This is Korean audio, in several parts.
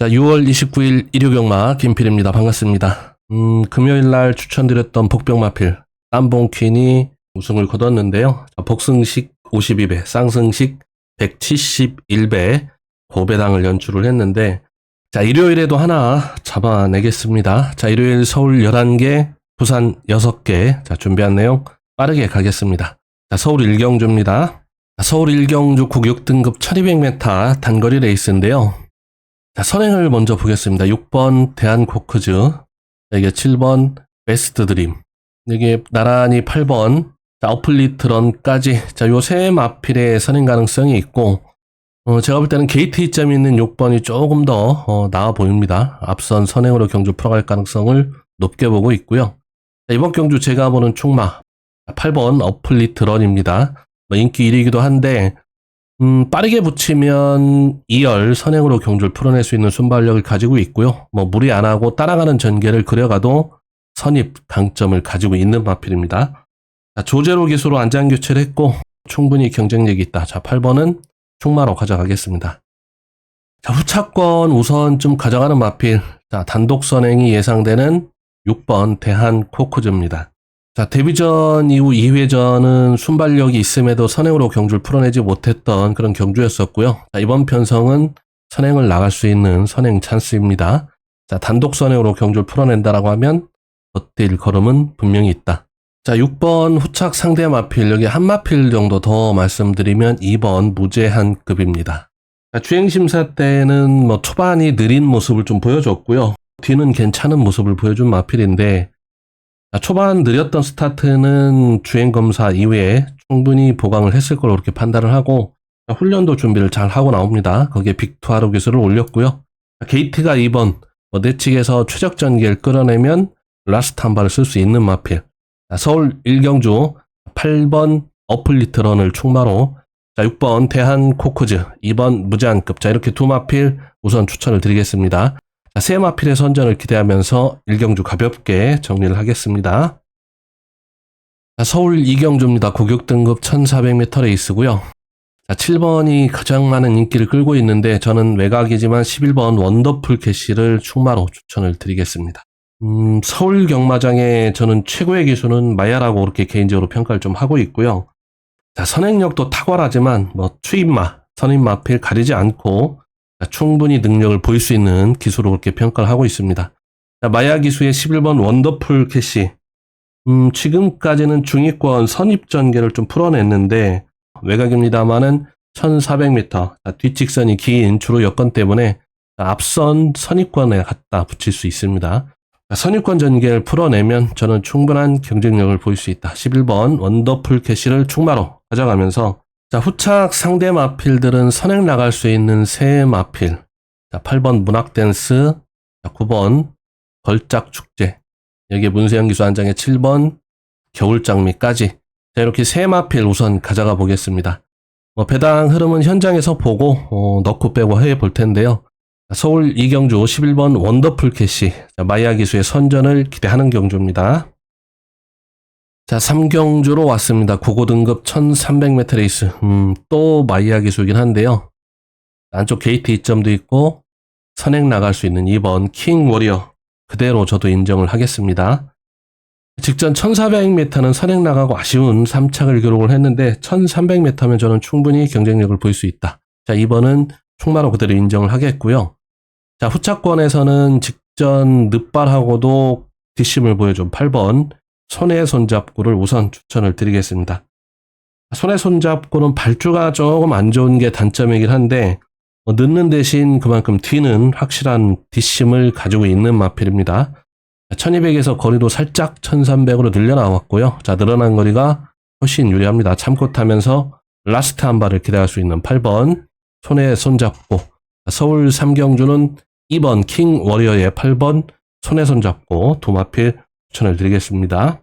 자, 6월 29일 일요경마 김필입니다. 반갑습니다. 금요일날 추천드렸던 복병마필 땀봉퀸이 우승을 거뒀는데요. 자, 복승식 52배, 쌍승식 171배 고배당을 연출을 했는데, 자, 일요일에도 하나 잡아내겠습니다. 자, 일요일 서울 11개, 부산 6개. 자, 준비한 내용 빠르게 가겠습니다. 자, 서울 일경주입니다. 자, 서울 일경주 국육등급 1200m 단거리 레이스인데요. 자, 선행을 먼저 보겠습니다. 6번 대한코크즈, 이게 7번 베스트 드림, 이게 나란히 8번 자, 어플리트런까지, 자, 요 세 마필의 선행 가능성이 있고, 제가 볼 때는 게이트 이점이 있는 6번이 조금 더 나아 보입니다. 앞선 선행으로 경주 풀어갈 가능성을 높게 보고 있고요. 자, 이번 경주 제가 보는 충마 8번 어플리트런입니다. 인기 1위이기도 한데 빠르게 붙이면 2열 선행으로 경주를 풀어낼 수 있는 순발력을 가지고 있고요. 무리 안 하고 따라가는 전개를 그려가도 선입 강점을 가지고 있는 마필입니다. 자, 조제로 기수로 안장 교체를 했고 충분히 경쟁력이 있다. 자, 8번은 충마로 가져가겠습니다. 자, 후차권 우선 좀 가져가는 마필. 자, 단독 선행이 예상되는 6번 대한코크즈입니다. 자, 데뷔전 이후 2회전은 순발력이 있음에도 선행으로 경주를 풀어내지 못했던 그런 경주였었고요. 자, 이번 편성은 선행을 나갈 수 있는 선행 찬스입니다. 자, 단독 선행으로 경주를 풀어낸다라고 하면 덧뛸 걸음은 분명히 있다. 자, 6번 후착 상대 마필, 여기 한 마필 정도 더 말씀드리면 2번 무제한급입니다. 자, 주행심사 때는 초반이 느린 모습을 좀 보여줬고요. 뒤는 괜찮은 모습을 보여준 마필인데, 초반 느렸던 스타트는 주행검사 이후에 충분히 보강을 했을 걸로 그렇게 판단을 하고, 훈련도 준비를 잘 하고 나옵니다. 거기에 빅투하로 기술을 올렸고요. 게이트가 2번, 내측에서 최적 전개를 끌어내면 라스트 한 발을 쓸 수 있는 마필. 서울 일경주 8번 어플리트런을 충마로, 자, 6번 대한코크즈, 2번 무제한급. 자, 이렇게 두 마필 우선 추천을 드리겠습니다. 자, 세 마필의 선전을 기대하면서 일경주 가볍게 정리를 하겠습니다. 자, 서울 이경주입니다. 국육등급 1400m 레이스고요. 자, 7번이 가장 많은 인기를 끌고 있는데 저는 외곽이지만 11번 원더풀 캐시를 충마로 추천을 드리겠습니다. 서울 경마장에 저는 최고의 기수는 마야라고 그렇게 개인적으로 평가를 좀 하고 있고요. 자, 선행력도 탁월하지만 추임마, 선임마필 가리지 않고 충분히 능력을 보일 수 있는 기수로 그렇게 평가를 하고 있습니다. 자, 마야 기수의 11번 원더풀 캐시. 지금까지는 중위권 선입 전개를 좀 풀어냈는데 외곽입니다만은 1400m, 뒷직선이 긴 주로 여건 때문에 앞선 선입권에 갖다 붙일 수 있습니다. 선입권 전개를 풀어내면 저는 충분한 경쟁력을 보일 수 있다. 11번 원더풀 캐시를 충마로 가져가면서, 자, 후착 상대 마필들은 선행 나갈 수 있는 세 마필. 자, 8번 문학댄스, 자, 9번 걸작축제, 여기에 문세영 기수 한 장에 7번 겨울장미까지. 자, 이렇게 세 마필 우선 가져가 보겠습니다. 배당 흐름은 현장에서 보고 넣고 빼고 해 볼 텐데요. 서울 이경주 11번 원더풀 캐시, 마이야 기수의 선전을 기대하는 경주입니다. 자, 3경주로 왔습니다. 고고등급 1300m 레이스. 또 마이야 기수이긴 한데요. 안쪽 게이트 이점도 있고 선행 나갈 수 있는 2번 킹 워리어 그대로 저도 인정을 하겠습니다. 직전 1400m는 선행 나가고 아쉬운 3착을 기록을 했는데 1300m면 저는 충분히 경쟁력을 보일 수 있다. 자, 2번은 충마로 그대로 인정을 하겠고요. 자, 후차권에서는 직전 늦발하고도 뒷심을 보여준 8번 손에 손잡고를 우선 추천을 드리겠습니다. 손에 손잡고는 발주가 조금 안 좋은 게 단점이긴 한데 늦는 대신 그만큼 뒤는 확실한 뒷심을 가지고 있는 마필입니다. 1200에서 거리도 살짝 1300으로 늘려나왔고요. 자, 늘어난 거리가 훨씬 유리합니다. 참고 타면서 라스트 한 발을 기대할 수 있는 8번 손에 손잡고. 서울 3경주는 2번 킹 워리어의 8번 손에 손잡고 두 마필 추천을 드리겠습니다.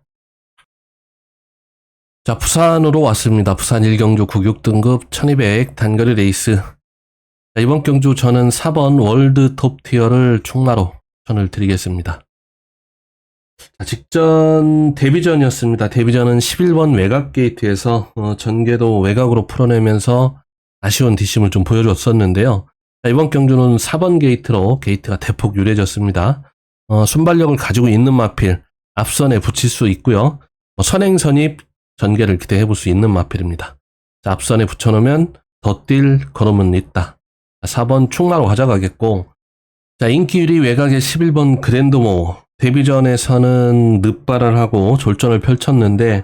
자, 부산으로 왔습니다. 부산 1경주 국육등급 1200 단거리 레이스. 자, 이번 경주 저는 4번 월드 톱티어를 충마로 추천을 드리겠습니다. 자, 직전 데뷔전이었습니다. 데뷔전은 11번 외곽 게이트에서 전개도 외곽으로 풀어내면서 아쉬운 뒷심을 좀 보여줬었는데요. 자, 이번 경주는 4번 게이트로 게이트가 대폭 유리해졌습니다. 순발력을 가지고 있는 마필, 앞선에 붙일 수 있고요. 선행 선입 전개를 기대해 볼 수 있는 마필입니다. 자, 앞선에 붙여놓으면 더 뛸 걸음은 있다. 4번 충마로 가져가겠고, 자, 인기유리 외곽의 11번 그랜드모, 데뷔전에서는 늪발을 하고 졸전을 펼쳤는데,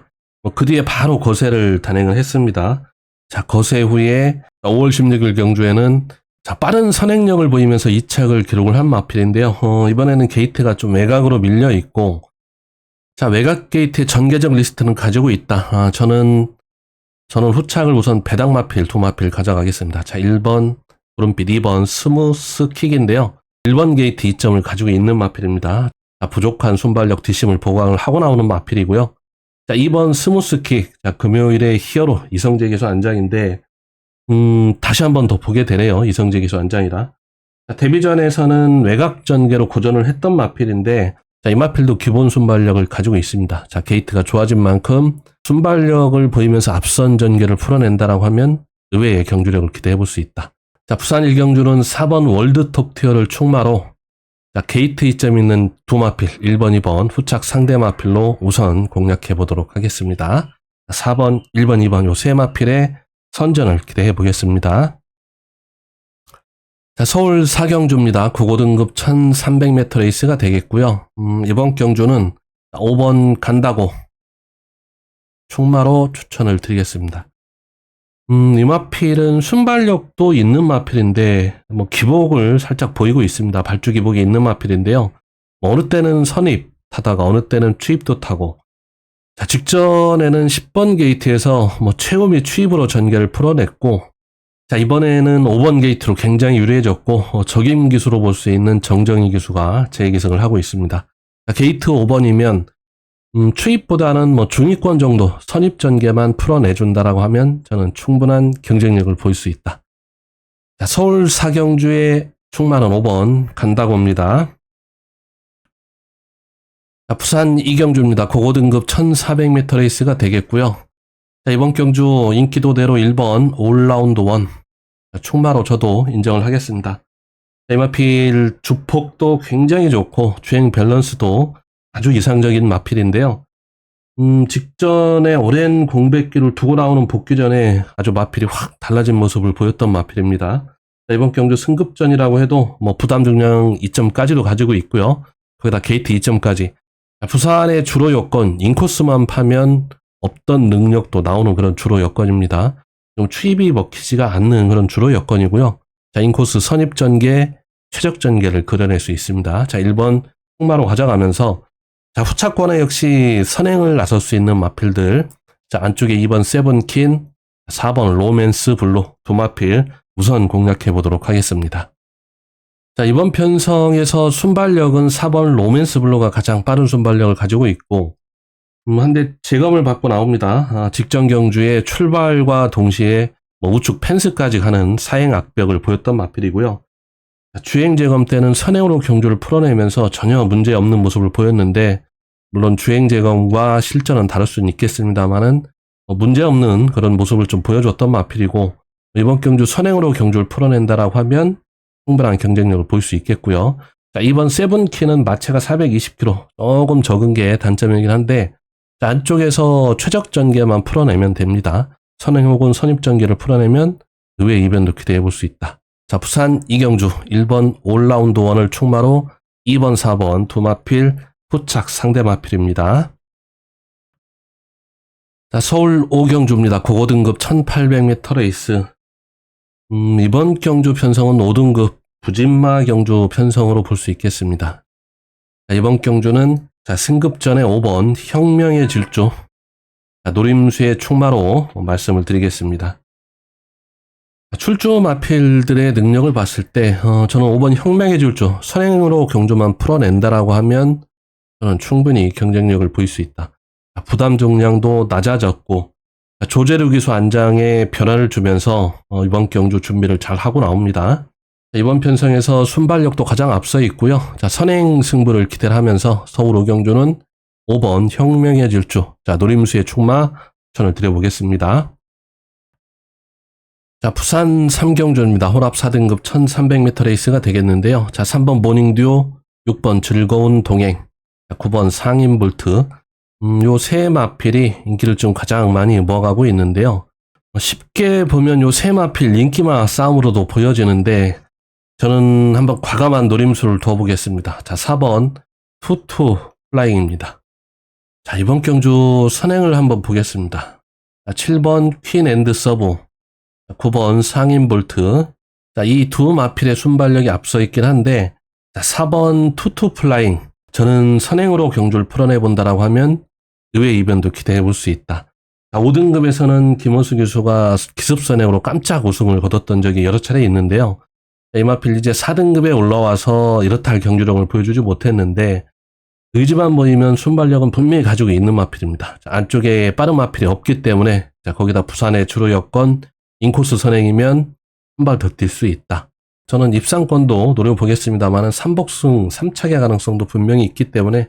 그 뒤에 바로 거세를 단행을 했습니다. 자, 거세 후에 5월 16일 경주에는 자, 빠른 선행력을 보이면서 2착을 기록을 한 마필인데요. 이번에는 게이트가 좀 외곽으로 밀려 있고, 자, 외곽 게이트의 전개적 리스트는 가지고 있다. 저는 후착을 우선 배당 마필, 두 마필 가져가겠습니다. 자, 1번 구름빛, 2번 스무스 킥인데요. 1번 게이트 2점을 가지고 있는 마필입니다. 자, 부족한 순발력 뒷심을 보강을 하고 나오는 마필이고요. 자, 2번 스무스 킥. 자, 금요일에 히어로 이성재 기수 안장인데, 다시 한 번 더 보게 되네요. 이성재 기수 안장이라. 자, 데뷔전에서는 외곽 전개로 고전을 했던 마필인데, 자, 이 마필도 기본 순발력을 가지고 있습니다. 자, 게이트가 좋아진 만큼 순발력을 보이면서 앞선 전개를 풀어낸다라고 하면 의외의 경주력을 기대해 볼 수 있다. 자, 부산 1경주는 4번 월드톱 티어를 충마로 자, 게이트 2점 있는 두 마필 1번, 2번 후착 상대 마필로 우선 공략해 보도록 하겠습니다. 4번, 1번, 2번 요 세 마필의 선전을 기대해 보겠습니다. 자, 서울 4경주입니다. 9고등급 1300m 레이스가 되겠고요. 이번 경주는 5번 간다고 충마로 추천을 드리겠습니다. 이 마필은 순발력도 있는 마필인데 기복을 살짝 보이고 있습니다. 발주 기복이 있는 마필인데요. 어느 때는 선입 타다가 어느 때는 추입도 타고, 자, 직전에는 10번 게이트에서 최후 및 추입으로 전개를 풀어냈고, 자, 이번에는 5번 게이트로 굉장히 유리해졌고, 적임 기수로 볼 수 있는 정정희 기수가 재기승을 하고 있습니다. 자, 게이트 5번이면 추입보다는 중위권 정도 선입 전개만 풀어내준다라고 하면 저는 충분한 경쟁력을 보일 수 있다. 자, 서울 4경주의 충마는 5번 간다고 옵니다. 자, 부산 2경주입니다. 고고등급 1400m 레이스가 되겠고요. 자, 이번 경주 인기도대로 1번 올라운드 1 충마로 저도 인정을 하겠습니다. 이 마필 주폭도 굉장히 좋고 주행 밸런스도 아주 이상적인 마필인데요. 직전에 오랜 공백기를 두고 나오는 복귀 전에 아주 마필이 확 달라진 모습을 보였던 마필입니다. 자, 이번 경주 승급전이라고 해도 부담 중량 2점까지도 가지고 있고요. 거기다 게이트 2점까지. 부산의 주로 여건 인코스만 파면 없던 능력도 나오는 그런 주로 여건입니다. 좀 추입이 먹히지가 않는 그런 주로 여건이고요. 자, 인코스 선입 전개, 최적 전개를 그려낼 수 있습니다. 자, 1번 충마로 가져가면서 자, 후차권에 역시 선행을 나설 수 있는 마필들. 자, 안쪽에 2번 세븐킨, 4번 로맨스 블루 두 마필 우선 공략해 보도록 하겠습니다. 자, 이번 편성에서 순발력은 4번 로맨스 블루가 가장 빠른 순발력을 가지고 있고, 한대 재검을 받고 나옵니다. 직전 경주에 출발과 동시에 우측 펜스까지 가는 사행 악벽을 보였던 마필이고요. 주행 재검 때는 선행으로 경주를 풀어내면서 전혀 문제 없는 모습을 보였는데, 물론 주행 재검과 실전은 다를 수는 있겠습니다만은 문제 없는 그런 모습을 좀 보여줬던 마필이고, 이번 경주 선행으로 경주를 풀어낸다라고 하면 충분한 경쟁력을 보일 수 있겠고요. 자, 이번 세븐키는 마체가 420km, 조금 적은 게 단점이긴 한데, 자, 안쪽에서 최적 전개만 풀어내면 됩니다. 선행 혹은 선입 전개를 풀어내면 의외의 이변도 기대해 볼 수 있다. 자, 부산 2경주 1번 올라운드 1을 충마로 2번 4번 두 마필 후착 상대 마필입니다. 자, 서울 5경주입니다. 고고등급 1800m 레이스. 이번 경주 편성은 5등급 부진마 경주 편성으로 볼 수 있겠습니다. 자, 이번 경주는 자, 승급 전에 5번 혁명의 질주, 자, 노림수의 충마로 말씀을 드리겠습니다. 출주 마필들의 능력을 봤을 때 저는 5번 혁명의 질주 선행으로 경주만 풀어낸다라고 하면 저는 충분히 경쟁력을 보일 수 있다. 부담 종량도 낮아졌고 조재료 기수 안장에 변화를 주면서 이번 경주 준비를 잘 하고 나옵니다. 이번 편성에서 순발력도 가장 앞서 있고요. 자, 선행 승부를 기대를 하면서 서울 5경주는 5번 혁명의 질주, 자, 노림수의 충마 추천을 드려보겠습니다. 자, 부산 3경주입니다. 혼합 4등급 1300m 레이스가 되겠는데요. 자, 3번 모닝듀오, 6번 즐거운 동행, 9번 상인볼트. 요 세 마필이 인기를 좀 가장 많이 모아가고 있는데요. 쉽게 보면 요 세 마필 인기마 싸움으로도 보여지는데, 저는 한번 과감한 노림수를 둬보겠습니다. 자, 4번 투투 플라잉입니다. 자, 이번 경주 선행을 한번 보겠습니다. 자, 7번 퀸 앤드 서브, 9번 상인볼트. 자, 이 두 마필의 순발력이 앞서 있긴 한데, 자, 4번 투투 플라잉. 저는 선행으로 경주를 풀어내본다라고 하면 의외의 이변도 기대해 볼 수 있다. 자, 5등급에서는 김원수 교수가 기습선행으로 깜짝 우승을 거뒀던 적이 여러 차례 있는데요. 자, 이 마필 이제 4등급에 올라와서 이렇다 할 경주력을 보여주지 못했는데, 의지만 보이면 순발력은 분명히 가지고 있는 마필입니다. 자, 안쪽에 빠른 마필이 없기 때문에, 자, 거기다 부산의 주로 여건 인코스 선행이면 한 발 더 뛸 수 있다. 저는 입상권도 노려보겠습니다만 3복승 3차기 가능성도 분명히 있기 때문에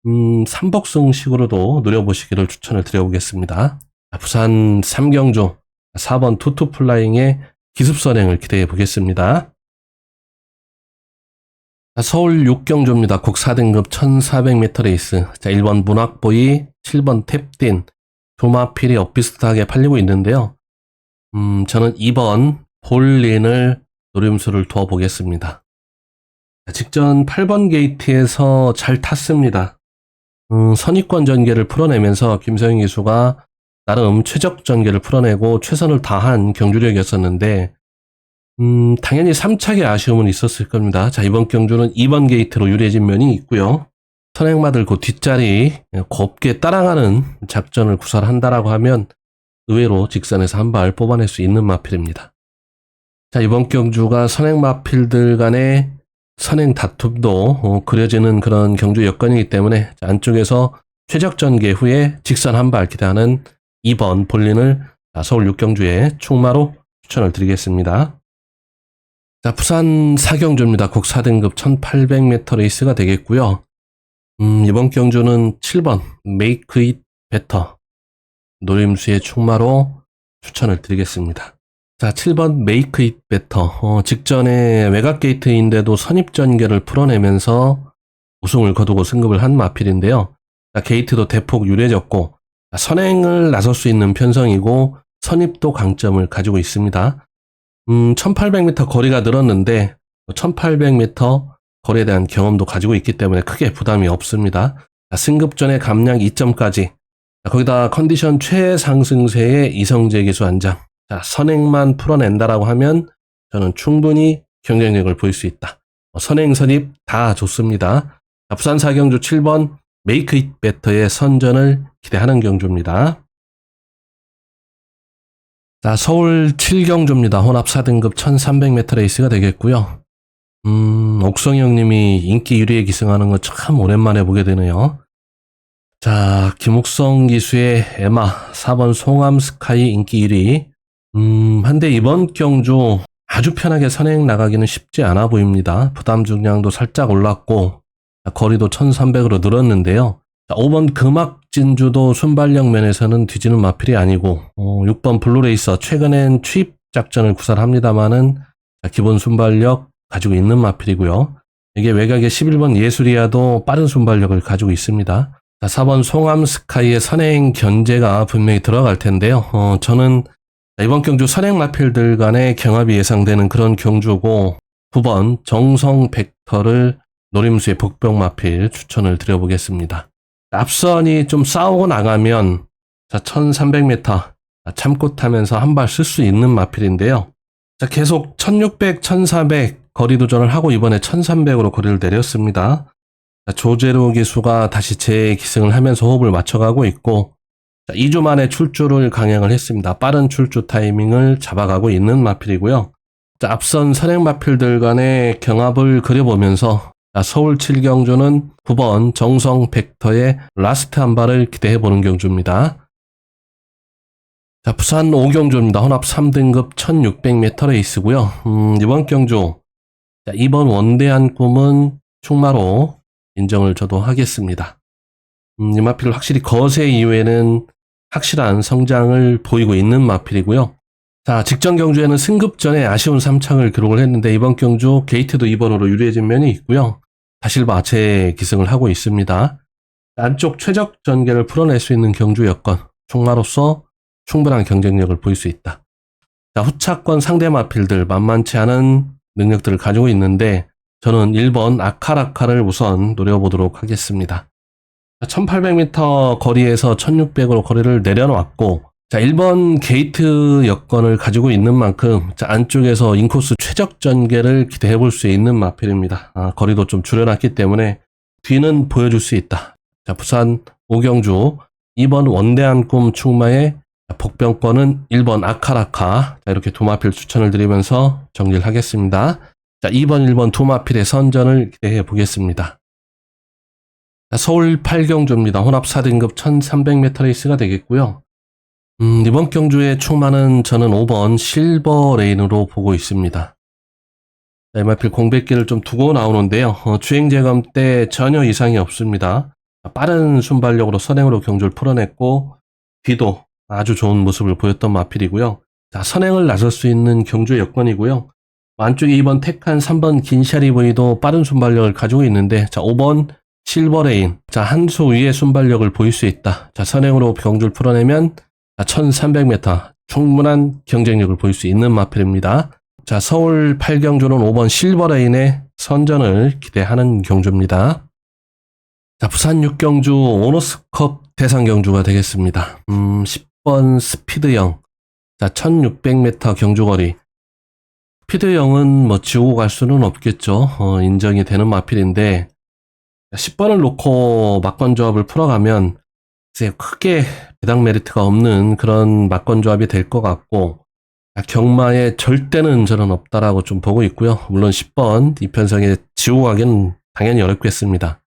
3복승식으로도 노려보시기를 추천을 드려보겠습니다. 자, 부산 3경주 4번 투투 플라잉의 기습선행을 기대해 보겠습니다. 자, 서울 6경주입니다. 곡 4등급 1400m 레이스. 자, 1번 문학보이, 7번 탭딘. 두 마필이 엇비슷하게 팔리고 있는데요. 저는 2번 볼린을 노림수를 두어보겠습니다. 직전 8번 게이트에서 잘 탔습니다. 선입권 전개를 풀어내면서 김서영 기수가 나름 최적 전개를 풀어내고 최선을 다한 경주력이었었는데, 당연히 3차기 아쉬움은 있었을 겁니다. 자, 이번 경주는 2번 게이트로 유리해진 면이 있고요. 선행마들 그 뒷자리 곱게 따라가는 작전을 구사한다라고 하면 의외로 직선에서 한 발 뽑아낼 수 있는 마필입니다. 자, 이번 경주가 선행 마필들 간의 선행 다툼도 그려지는 그런 경주 여건이기 때문에, 자, 안쪽에서 최적 전개 후에 직선 한 발 기대하는 2번 볼린을 서울 6경주에 충마로 추천을 드리겠습니다. 자, 부산 4경주입니다. 곡 4등급 1800m 레이스가 되겠고요. 이번 경주는 7번 Make It Better 노림수의 충마로 추천을 드리겠습니다. 자, 7번 Make It Better. 직전에 외곽 게이트인데도 선입 전개를 풀어내면서 우승을 거두고 승급을 한 마필인데요. 자, 게이트도 대폭 유리해졌고, 선행을 나설 수 있는 편성이고 선입도 강점을 가지고 있습니다. 1800m 거리가 늘었는데 1800m 거리에 대한 경험도 가지고 있기 때문에 크게 부담이 없습니다. 자, 승급 전에 감량 2점까지, 거기다 컨디션 최상승세의 이성재 기수 안장. 자, 선행만 풀어낸다라고 하면 저는 충분히 경쟁력을 보일 수 있다. 선행, 선입 다 좋습니다. 자, 부산 4경주 7번 Make It Better의 선전을 기대하는 경주입니다. 자, 서울 7경주입니다. 혼합 4등급 1300m 레이스가 되겠고요. 옥성이 형님이 인기 1위에 기승하는 거 참 오랜만에 보게 되네요. 자, 김옥성 기수의 에마 4번 송암 스카이 인기 1위. 한데 이번 경주 아주 편하게 선행 나가기는 쉽지 않아 보입니다. 부담 중량도 살짝 올랐고 거리도 1300으로 늘었는데요. 자, 5번 금악진주도 순발력 면에서는 뒤지는 마필이 아니고, 6번 블루레이서 최근엔 취입 작전을 구사를 합니다만은 기본 순발력 가지고 있는 마필이고요. 이게 외곽의 11번 예술이야도 빠른 순발력을 가지고 있습니다. 자, 4번 송암 스카이의 선행 견제가 분명히 들어갈 텐데요. 저는 이번 경주 선행 마필들 간의 경합이 예상되는 그런 경주고, 9번 정성 벡터를 노림수의 복병 마필 추천을 드려보겠습니다. 앞선이 좀 싸우고 나가면, 자, 1300m 참고 타면서 한 발 쓸 수 있는 마필인데요. 자, 계속 1600, 1400 거리 도전을 하고 이번에 1300으로 거리를 내렸습니다. 자, 조재로 기수가 다시 재기승을 하면서 호흡을 맞춰가고 있고, 자, 2주 만에 출주를 강행을 했습니다. 빠른 출주 타이밍을 잡아가고 있는 마필이고요. 자, 앞선 선행 마필들 간의 경합을 그려보면서, 자, 서울 7경주는 9번 정성 벡터의 라스트 한 발을 기대해보는 경주입니다. 자, 부산 5경주입니다. 혼합 3등급 1600m 레이스고요. 이번 경주, 자, 이번 원대한 꿈은 충마로 인정을 저도 하겠습니다. 이 마필 확실히 거세 이후에는 확실한 성장을 보이고 있는 마필이고요. 자, 직전 경주에는 승급 전에 아쉬운 3창을 기록을 했는데 이번 경주 게이트도 2번으로 유리해진 면이 있고요. 다실바 재기승을 하고 있습니다. 안쪽 최적 전개를 풀어낼 수 있는 경주 여건, 총마로서 충분한 경쟁력을 보일 수 있다. 자, 후차권 상대 마필들 만만치 않은 능력들을 가지고 있는데 저는 1번 아카라카를 우선 노려보도록 하겠습니다. 1800m 거리에서 1600으로 거리를 내려놓았고, 자, 1번 게이트 여건을 가지고 있는 만큼, 자, 안쪽에서 인코스 최적 전개를 기대해 볼 수 있는 마필입니다. 거리도 좀 줄여놨기 때문에 뒤는 보여줄 수 있다. 자, 부산 오경주 2번 원대한 꿈 충마의 복병권은 1번 아카라카. 자, 이렇게 두 마필 추천을 드리면서 정리를 하겠습니다. 자, 2번, 1번 두 마필의 선전을 기대해 보겠습니다. 자, 서울 8경주입니다. 혼합 4등급 1300m 레이스가 되겠고요. 이번 경주의 충마는 저는 5번 실버 레인으로 보고 있습니다. 자, 마필 공백기를 좀 두고 나오는데요. 주행 재검 때 전혀 이상이 없습니다. 빠른 순발력으로 선행으로 경주를 풀어냈고 뒤도 아주 좋은 모습을 보였던 마필이고요. 자, 선행을 나설 수 있는 경주 여건이고요. 안쪽에 2번 택한 3번 긴샤리브이도 빠른 순발력을 가지고 있는데, 자, 5번 실버레인. 자, 한 수 위의 순발력을 보일 수 있다. 자, 선행으로 경주를 풀어내면 1300m 충분한 경쟁력을 보일 수 있는 마필입니다. 자, 서울 8경주는 5번 실버레인의 선전을 기대하는 경주입니다. 자, 부산 6경주 오너스컵 대상 경주가 되겠습니다. 10번 스피드형. 자, 1600m 경주거리. 스피드형은 뭐 지우고 갈 수는 없겠죠. 인정이 되는 마필인데, 10번을 놓고 막권 조합을 풀어가면 이제 크게 배당 메리트가 없는 그런 막권 조합이 될 것 같고, 경마에 절대는 저는 없다라고 좀 보고 있고요. 물론 10번 이 편성에 지우고 가기는 당연히 어렵겠습니다.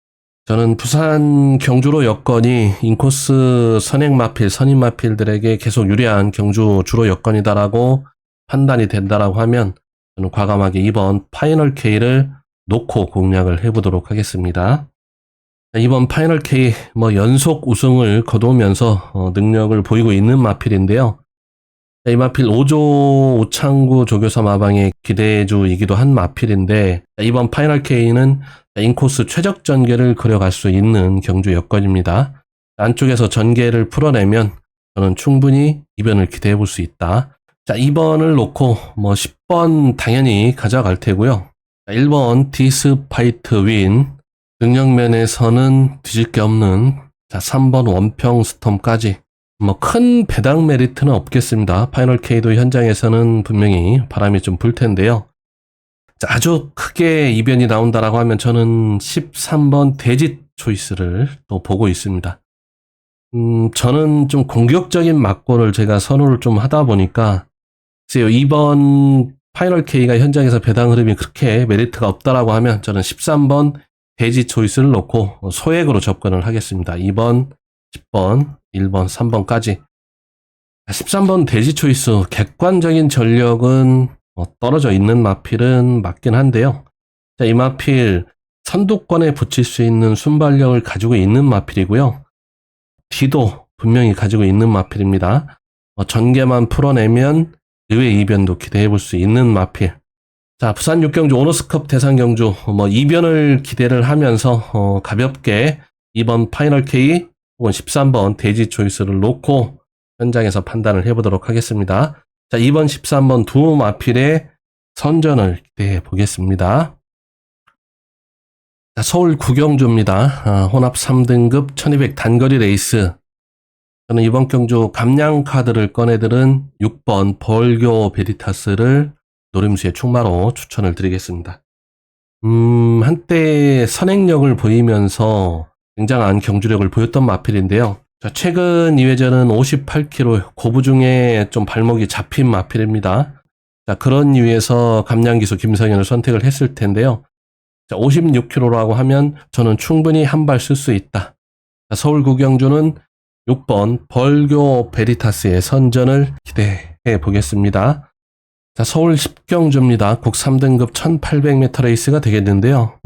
저는 부산 경주로 여건이 인코스 선행 마필, 선임 마필들에게 계속 유리한 경주 주로 여건이다라고 판단이 된다라고 하면 저는 과감하게 2번 파이널 K를 놓고 공략을 해보도록 하겠습니다. 이번 파이널 K 연속 우승을 거두면서 능력을 보이고 있는 마필인데요. 이 마필 5조 오창구 조교사 마방의 기대주이기도 한 마필인데, 이번 파이널 K는 인코스 최적 전개를 그려갈 수 있는 경주 여건입니다. 안쪽에서 전개를 풀어내면 저는 충분히 이변을 기대해 볼 수 있다. 자, 2번을 놓고 10번 당연히 가져갈 테고요. 1번 디스파이트 윈. 능력면에서는 뒤질 게 없는, 자, 3번 원평 스톰까지 큰 배당 메리트는 없겠습니다. 파이널 K도 현장에서는 분명히 바람이 좀 불 텐데요. 자, 아주 크게 이변이 나온다라고 하면 저는 13번 돼지 초이스를 또 보고 있습니다. 저는 좀 공격적인 막고를 제가 선호를 좀 하다 보니까, 글쎄요, 2번 파이널 K가 현장에서 배당 흐름이 그렇게 메리트가 없다라고 하면 저는 13번 돼지 초이스를 놓고 소액으로 접근을 하겠습니다. 2번, 10번, 1번, 3번까지. 13번 돼지 초이스, 객관적인 전력은 떨어져 있는 마필은 맞긴 한데요. 자, 이 마필 선두권에 붙일 수 있는 순발력을 가지고 있는 마필이고요. 뒤도 분명히 가지고 있는 마필입니다. 전개만 풀어내면 의외의 이변도 기대해 볼 수 있는 마필. 자, 부산 6경주 오너스컵 대상 경주 이변을 기대를 하면서 가볍게 2번 파이널 K 혹은 13번 돼지 초이스를 놓고 현장에서 판단을 해보도록 하겠습니다. 자, 2번 13번 두 마필의 선전을 기대해 보겠습니다. 자, 서울 9경주입니다. 혼합 3등급 1200 단거리 레이스. 저는 이번 경주 감량 카드를 꺼내들은 6번 벌교 베리타스를 노림수의 충마로 추천을 드리겠습니다. 한때 선행력을 보이면서 굉장한 경주력을 보였던 마필인데요. 자, 최근 2회전은 58km 고부 중에 좀 발목이 잡힌 마필입니다. 자, 그런 이유에서 감량기수 김성현을 선택을 했을 텐데요. 자, 56km라고 하면 저는 충분히 한 발 쓸 수 있다. 자, 서울 9경주는 6번 벌교 베리타스의 선전을 기대해 보겠습니다. 자, 서울 10경주입니다. 국 3등급 1800m 레이스가 되겠는데요.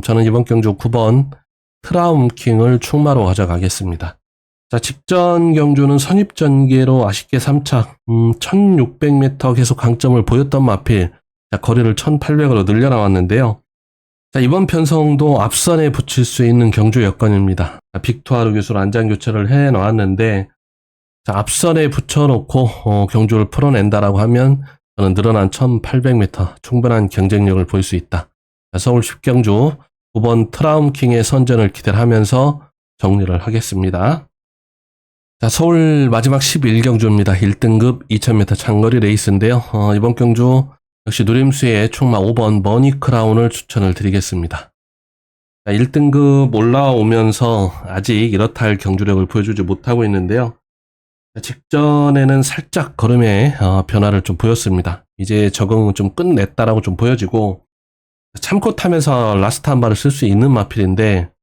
저는 이번 경주 9번 트라움킹을 충마로 가져가겠습니다. 자, 직전 경주는 선입전개로 아쉽게 3착, 1600m 계속 강점을 보였던 마필, 자, 거리를 1800으로 늘려 나왔는데요. 자, 이번 편성도 앞선에 붙일 수 있는 경주 여건입니다. 자, 빅투아르 교수로 안장 교체를 해 나왔는데, 자, 앞선에 붙여놓고 경주를 풀어낸다라고 하면 저는 늘어난 1800m 충분한 경쟁력을 보일 수 있다. 자, 서울 10경주 9번 트라움킹의 선전을 기대를 하면서 정리를 하겠습니다. 자, 서울 마지막 11경주입니다. 1등급 2000m 장거리 레이스인데요. 이번 경주 역시 누림수의 충마 5번 머니크라운을 추천을 드리겠습니다. 자, 1등급 올라오면서 아직 이렇다 할 경주력을 보여주지 못하고 있는데요. 직전에는 살짝 걸음에 변화를 좀 보였습니다. 이제 적응은 좀 끝냈다라고 좀 보여지고, 참고 타면서 라스트 한 발을 쓸 수 있는 마필인데,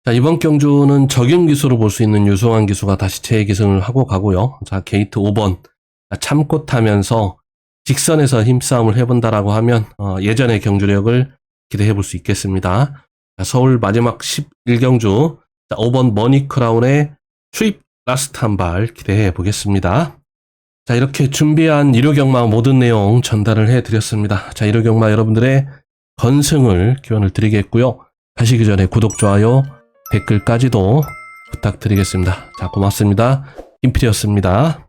자, 이번 경주는 적용 기수로 볼 수 있는 유성환 기수가 다시 재기승을 하고 가고요. 자, 게이트 5번 참고 타면서 직선에서 힘싸움을 해본다라고 하면 예전의 경주력을 기대해 볼 수 있겠습니다. 자, 서울 마지막 11경주 5번 머니크라운의 트립 라스트 한 발 기대해 보겠습니다. 자, 이렇게 준비한 일요경마 모든 내용 전달을 해 드렸습니다. 자, 일요경마 여러분들의 건승을 기원을 드리겠고요. 가시기 전에 구독, 좋아요, 댓글까지도 부탁드리겠습니다. 자, 고맙습니다. 김필이었습니다.